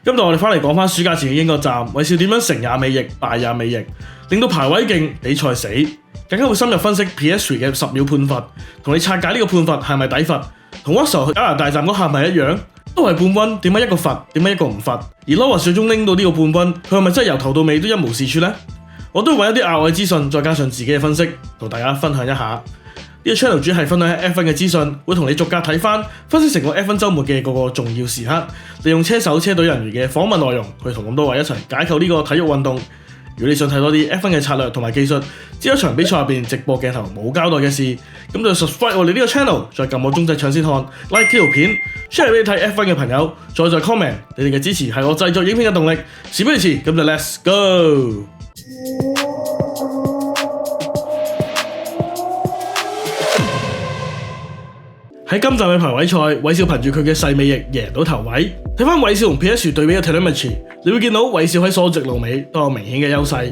今日我哋翻嚟講翻暑假前嘅英國站，韋少點樣成也美役，敗也美役，令到排位勁，比賽死，更加會深入分析 PS3 嘅10秒判罰，同你拆解呢個判罰係咪抵罰，同 Russell 去加拿大站嗰下係咪一樣，都係半溫，點解一個罰，點解一個唔罰？而 Loris 最終拎到呢個半溫，佢係咪真係由頭到尾都一無是處呢？我都會揾一啲額外資訊，再加上自己嘅分析，同大家分享一下。呢個 channel 主要係分享 F1 嘅資訊，會同你逐格睇翻，分析成個 F1 週末嘅各個重要時刻，利用車手、車隊人員嘅訪問內容，去同咁多位一齊解構呢個體育運動。如果你想睇多啲 F1 嘅策略同埋技術，知一場比賽入邊直播鏡頭冇交代嘅事，咁就 subscribe 我哋呢個 channel， 再撳我鐘仔搶先看 like 呢條片 ，share 俾你睇 F1 嘅朋友，再 comment， 你哋嘅支持係我製作影片嘅動力。事不宜遲，咁就 let's go！喺今站嘅排位賽，韋少憑住佢嘅細美翼贏到頭位。睇翻韋少同 PS 對比嘅 telemetry， 你會見到韋少喺所有直路尾都有明顯嘅優勢。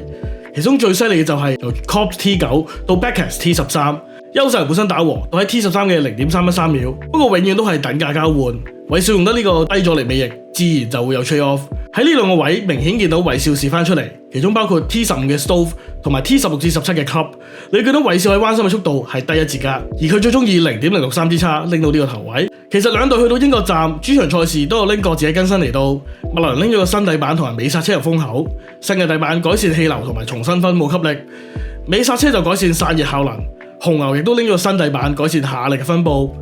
其中最犀利嘅就係由 Cop T9 到 Backus T13， 優勢本身打和都喺 T13 嘅 0.313秒，不過永遠都係等價交換。韋少用得呢個低阻力美翼，自然就會有 trade off。喺呢兩個位明顯見到韋少試翻出嚟，其中包括 T15 嘅 Stove 同埋 T16至17嘅 Club， 你見到韋少喺彎心嘅速度係低一截格，而佢最終以 0.063 之差拎到呢個頭位。其實兩隊去到英國站主場賽事都有拎各自嘅更新嚟到，麥蘭拎咗個新底板同埋尾剎車入風口，新嘅底板改善氣流同埋重新分布吸力，尾剎車就改善散熱效能，紅牛亦都拎咗個新底板改善下力嘅分布。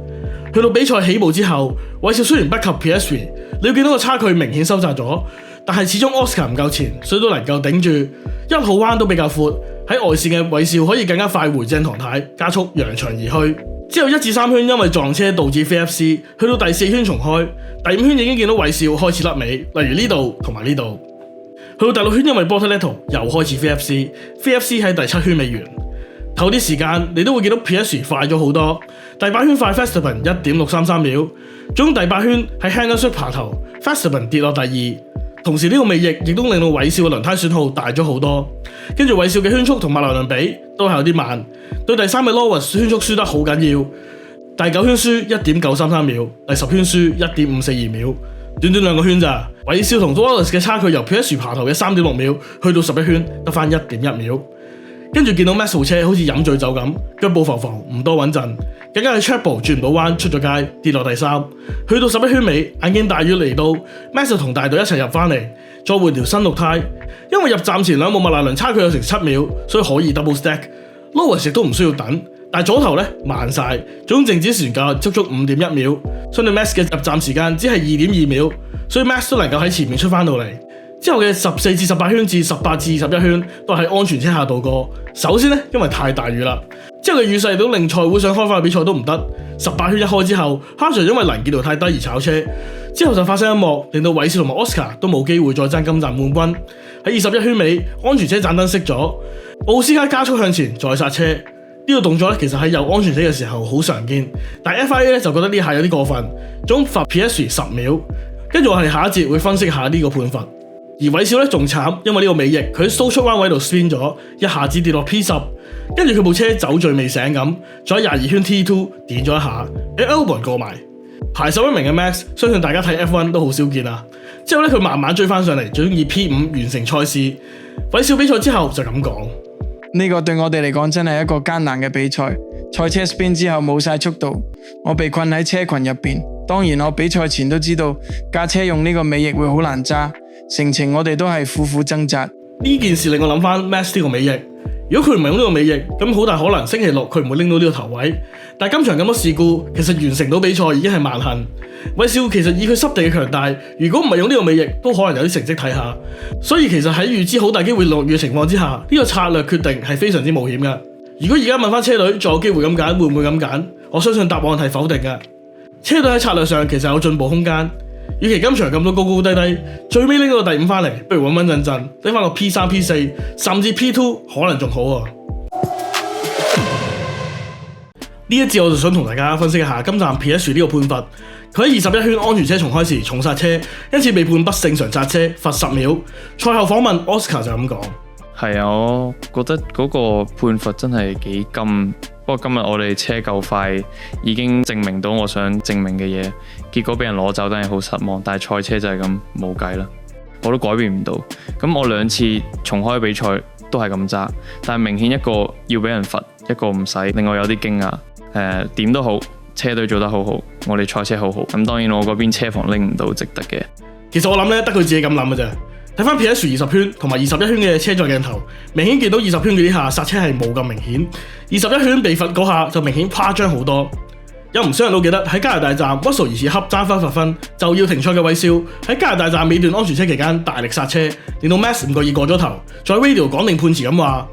去到比賽起步之後，韋少雖然不及 PS3， 你要見到個差距明顯收窄咗，但係始終 Oscar 唔夠前，所以都能夠頂住。一號彎都比較闊，喺外線嘅韋少可以更加快回正堂軚，加速揚長而去。之後1至3圈因為撞車導致 VFC， 去到第4圈重開，第5圈已經見到韋少開始甩尾，例如呢度同埋呢度。去到第6圈因為 Bortoleto 又開始 VFC 喺第7圈尾完。頭啲時間你都會見到 PS 快咗好多，第8圈快 Verstappen 1.633秒，總第8圈喺 Hangershoek 爬頭 Verstappen 跌落第2，同時呢個尾翼亦都令到韋少嘅輪胎損耗大咗好多，跟住韋少嘅圈速同麥萊倫比都係有啲慢，對第3嘅 Loris 圈速輸得好緊要，第9圈輸 1.933秒，第10圈輸 1.542秒，短短2個圈咋，韋少同 Loris 嘅差距由 PS 爬頭嘅 3.6 秒去到11圈得返 1.1 秒。跟住見到 Max 部車好似飲醉酒咁，腳步浮浮，唔多穩陣，更加係 track 步轉唔到彎，出咗街跌落第3。去到11圈尾，眼見大雨嚟到 ，Max 就同大隊一齊入翻嚟，再換條新綠胎。因為入站前兩部麥蘭倫差距有成7秒，所以可以 double stack。Loris 亦都唔需要等，但係左頭咧慢晒，總靜止時間足足 5.1 秒，相對 Max 嘅入站時間只係 2.2 秒，所以 Max 都能夠喺前面出翻到嚟。之後嘅14至18圈至18至21圈都係安全車下度過。首先呢，因為太大雨啦，之後嘅雨勢都令賽會想開翻嘅比賽都唔得。18圈一開之後，哈隨因為能見度太低而炒車，之後就發生一幕，令到韋少同埋 Oscar 都冇機會再爭今站冠軍。喺21圈尾，安全車盞燈熄咗，奧斯卡加速向前再剎車。呢個動作咧其實喺有安全車嘅時候好常見，但 FIA 咧就覺得呢下有啲過分，總罰 PS 10秒。跟住我哋下一節會分析下呢個判罰。而韋少咧仲慘，因為呢個尾翼佢喺 slow 出彎位度 spin 咗，一下子跌落 P10， 跟住佢部車酒醉未醒咁，再喺22圈 T2 點咗一下，俾 Albon 過埋，排11名嘅 Max， 相信大家睇 F1 都好少見啦。之後咧佢慢慢追翻上嚟，最終以 P5 完成賽事。韋少比賽之後就咁講：呢個對我哋嚟講真係一個艱難嘅比賽，賽車 spin 之後冇晒速度，我被困喺車群入邊。當然我比賽前都知道架車用呢個尾翼會好難揸。成程我哋都係苦苦掙扎。呢件事令我諗翻 Max 呢個尾翼，如果佢唔係用呢個尾翼，咁好大可能星期六佢唔會拎到呢個頭位。但係今場咁多事故，其實完成到比賽已經係萬幸。韋少其實以佢濕地嘅強大，如果唔係用呢個尾翼，都可能有啲成績睇下。所以其實喺預知好大機會落雨嘅情況之下，呢個策略決定係非常之冒險㗎。如果而家問翻車隊，仲有機會咁揀，會唔會咁揀？我相信答案係否定㗎。車隊喺策略上其實有進步空間。與其今場咁多高高低低，最尾拎到個第5翻嚟，不如穩穩陣陣拎翻個 P3、P4， 甚至 P2 可能仲好啊！呢一節我就想同大家分析一下今站 PS 呢個判罰，佢喺21圈安全車重開時重剎車，因此被判不正常剎車，罰10秒。賽後訪問 Oscar 就咁講：係啊，我覺得嗰個判罰真係幾金。不過今日我哋車夠快，已經證明到我想證明嘅嘢，結果俾人攞走，真係好失望。但係賽車就係咁，冇計啦。我都改變唔到。咁我2次重開比賽都係咁揸，但係明顯一個要俾人罰，一個唔使，令我有啲驚訝。點都好，車隊做得好好，我哋賽車好好。咁當然我嗰邊車房拎唔到，值得嘅。其實我諗咧，得佢自己咁諗嘅啫。睇翻 PS 20圈同埋21圈嘅車載鏡頭，明顯見到20圈嗰啲下剎車係冇咁明顯，21圈被罰嗰下就明顯誇張好多。有唔少人都記得喺加拿大站 Russell 疑似恰爭翻罰分就要停賽嘅韋少，喺加拿大站尾段安全車期間大力剎車，令到 Max 唔覺意過咗頭，再 radio 講定判詞咁話：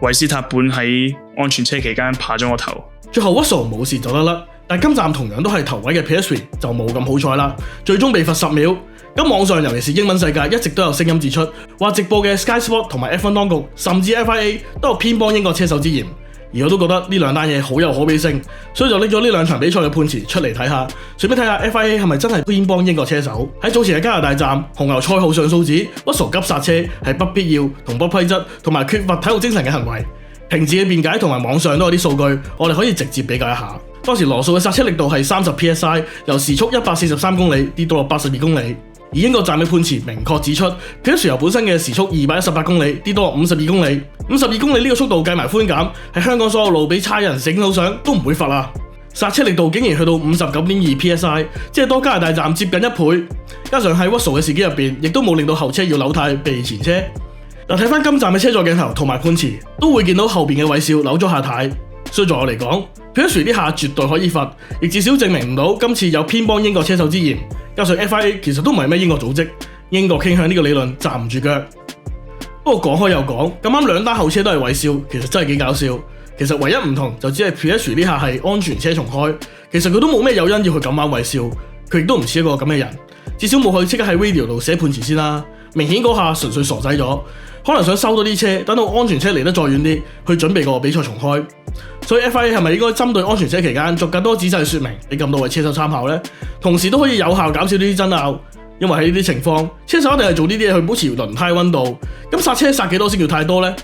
維斯塔本喺安全車期間爬咗我頭。最後 Russell 冇事走得甩，但今站同樣都係頭位嘅 PS3 就冇咁好彩啦，最終被罰10秒。咁網上尤其是英文世界一直都有聲音指出，話直播嘅 Sky Sport 同埋 F1 當局甚至 FIA 都有偏幫英國車手之嫌，而我都覺得呢兩單嘢好有可比性，所以就拎咗呢兩場比賽嘅判詞出嚟睇下，順便睇下 FIA 係咪真係偏幫英國車手。喺早前嘅加拿大站，紅牛賽後上訴指 Russell 急剎車係不必要同不規則同埋缺乏體育精神嘅行為。平治嘅辯解同埋網上都有啲數據，我哋可以直接比較一下。當時羅素嘅剎車力度係30 PSI， 由時速143公里跌到落82公里。而英國站嘅判詞明確指出 ，PS 由本身嘅時速218公里跌到落52公里，52公里呢個速度計埋寬減，喺香港所有路俾差人醒到上都唔會罰啊！剎車力度竟然去到59.2 PSI， 即係多加拿大站接近1倍。加上喺 Russell 嘅事件入邊，亦都冇令到後車要扭軚避前車。嗱，睇翻今站嘅車載鏡頭同埋判詞，都會見到後邊嘅韋少扭咗下軚。所以在我嚟講 ，PS 呢下絕對可以罰，亦至少證明唔到今次有偏幫英國車手之嫌。加上 FIA 其實都唔係咩英國組織，英國傾向呢個理論站唔住腳。不過講開又講，咁啱兩單後車都係韋少，其實真係幾搞笑。其實唯一唔同就只係 PS 呢下係安全車重開，其實佢都冇咩誘因要去咁啱韋少，佢亦都唔似一個咁嘅人，至少冇去即刻喺 radio 度寫判詞先啦。明顯嗰下純粹傻仔咗，可能想收多啲車，等到安全車離得再遠啲，去準備個比賽重開。所以 FIA 係咪應該針對安全車期間作更多仔細說明，俾咁多位車手參考呢？同時都可以有效減少呢啲爭拗，因為喺呢啲情況，車手一定係做呢啲嘢去保持輪胎溫度。咁剎車剎幾多先叫太多呢？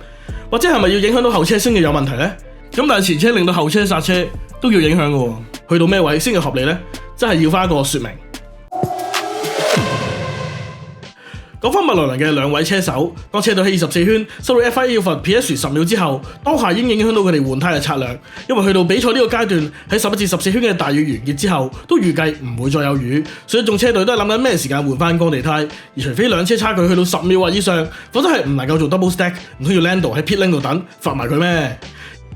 或者係咪要影響到後車先至有問題呢？咁但係前車令到後車剎車都要影響嘅，去到咩位先叫合理呢？真係要翻一個說明。講翻麥萊倫嘅兩位車手，當車隊喺24圈收到 FIA 要罰 PS 10秒之後，當下已經影響到佢哋換胎嘅策略，因為去到比賽呢個階段，喺11至14圈嘅大雨完結之後，都預計唔會再有雨，所以眾車隊都係諗緊咩時間換翻乾地胎，而除非兩車差距去到10秒或以上，否則係唔能夠做 double stack， 唔通要 Lando 喺 pit lane 度等罰埋佢咩？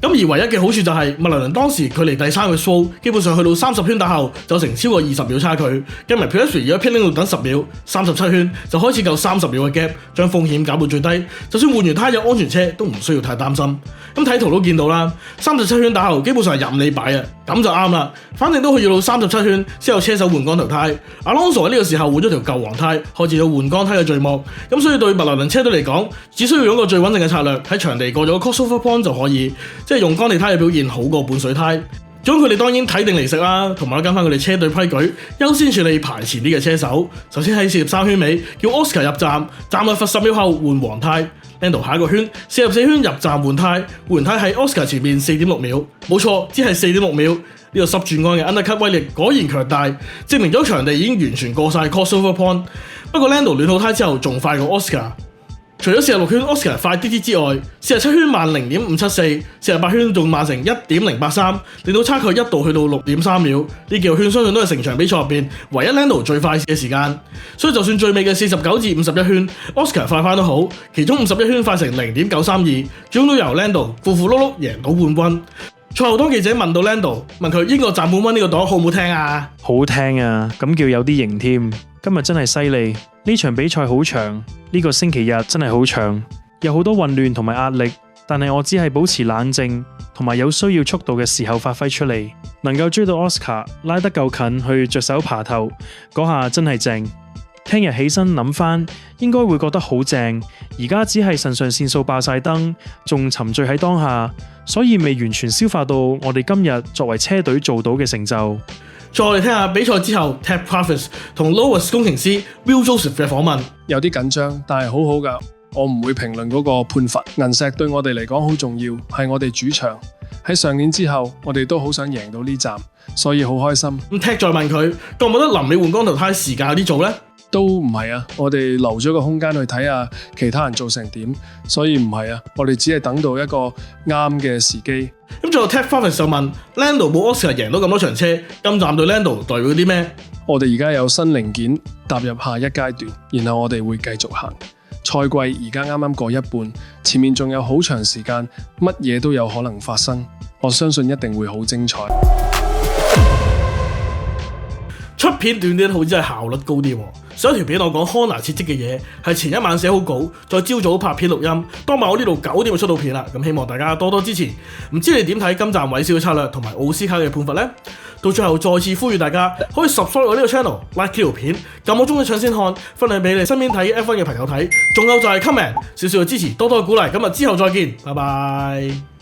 咁而唯一嘅好處就係麥萊倫當時距離第3個 show 基本上去到30圈打後就成超過20秒差距，跟埋 PS 而家 pit lane 度等10秒，37圈就開始夠30秒嘅 gap， 將風險減到最低。就算換完胎有安全車都唔需要太擔心。咁睇圖都見到啦，37圈打後基本上係任你擺啊，咁就啱啦。反正都去到37圈先有車手換乾頭胎。Alonso 喺呢個時候換咗條舊黃胎，開始咗換乾胎嘅序幕。咁所以對麥萊倫車隊嚟講，只需要用個最穩定嘅策略，喺場地過咗 crossover point 就可以。即係用乾地胎嘅表現好過半水胎，咁佢哋當然睇定嚟食啦，同埋跟翻佢哋車隊規矩，優先處理排前啲嘅車手。首先喺43圈尾叫 Oscar 入站，站內罰10秒後換黃胎。Lando 下一個圈44圈入站換胎，換胎喺 Oscar 前面4.6秒，冇錯，只係4.6秒。呢個濕轉彎嘅 undercut 威力果然強大，證明咗場地已經完全過晒 crossover point。不過 Lando 暖好胎之後仲快過 Oscar。除咗46圈 Oscar 快啲啲之外，47圈慢0.574，48圈仲慢成1.083，令到差距一度去到6.3秒。呢幾個圈相信都係成場比賽入邊唯一 Lando 最快嘅時間。所以就算最尾嘅49至51圈 Oscar 快翻都好，其中51圈快成0.932，最終都由 Lando 符符碌碌贏到冠軍。賽後當記者問到 Lando， 問佢英國站冠軍呢個檔好唔好聽啊？好聽啊，咁叫有啲型添。今日真係犀利，呢場比賽好長，呢個星期日真係好長，有好多混亂同埋壓力，但係我只係保持冷靜同埋有需要速度嘅時候發揮出嚟，能夠追到 Oscar 拉得夠近去着手爬頭，嗰下真係正。聽日起身諗翻，應該會覺得好正。而家只係腎上腺素爆晒燈，仲沉醉喺當下，所以未完全消化到我哋今日作為車隊做到嘅成就。再嚟聽下比賽之後 Ted Kravitz 同 Lotus 工程師 Will Joseph 嘅訪問。有啲緊張，但係好好㗎。我唔會評論嗰個判罰。銀石對我哋嚟講好重要，係我哋主場。喺上年之後，我哋都好想贏到呢站，所以好開心。Ted 再問佢，覺唔覺得臨尾換光頭胎時間有啲早呢？都唔係啊，我哋留咗個空間去睇下其他人做成點，所以唔係啊，我哋只係等到一個啱嘅時機。咁最後 Tech Five 就問 Lando 冇 Oscar 贏到咁多場車，今站對 Lando 代表啲咩？我哋而家有新零件踏入下一階段，然後我哋會繼續行。賽季而家啱啱過一半，前面仲有好長時間，乜嘢都有可能發生。我相信一定會好精彩。出片短啲好，只係效率高啲喎。上一條片我講 Honda 設計嘅嘢，係前一晚寫好稿，再朝早拍片錄音。當晚我呢度9點就出到片啦，咁希望大家多多支持。唔知你點睇今站韋少嘅策略同埋奧斯卡嘅判罰呢？到最後再次呼籲大家可以 subscribe 我呢個 channel，like 呢條片，撳我鐘嘅搶先看，分享俾你身邊睇 F1 嘅朋友睇。仲有就係 comment，少少嘅支持，多多嘅鼓勵。咁啊之後再見，拜拜。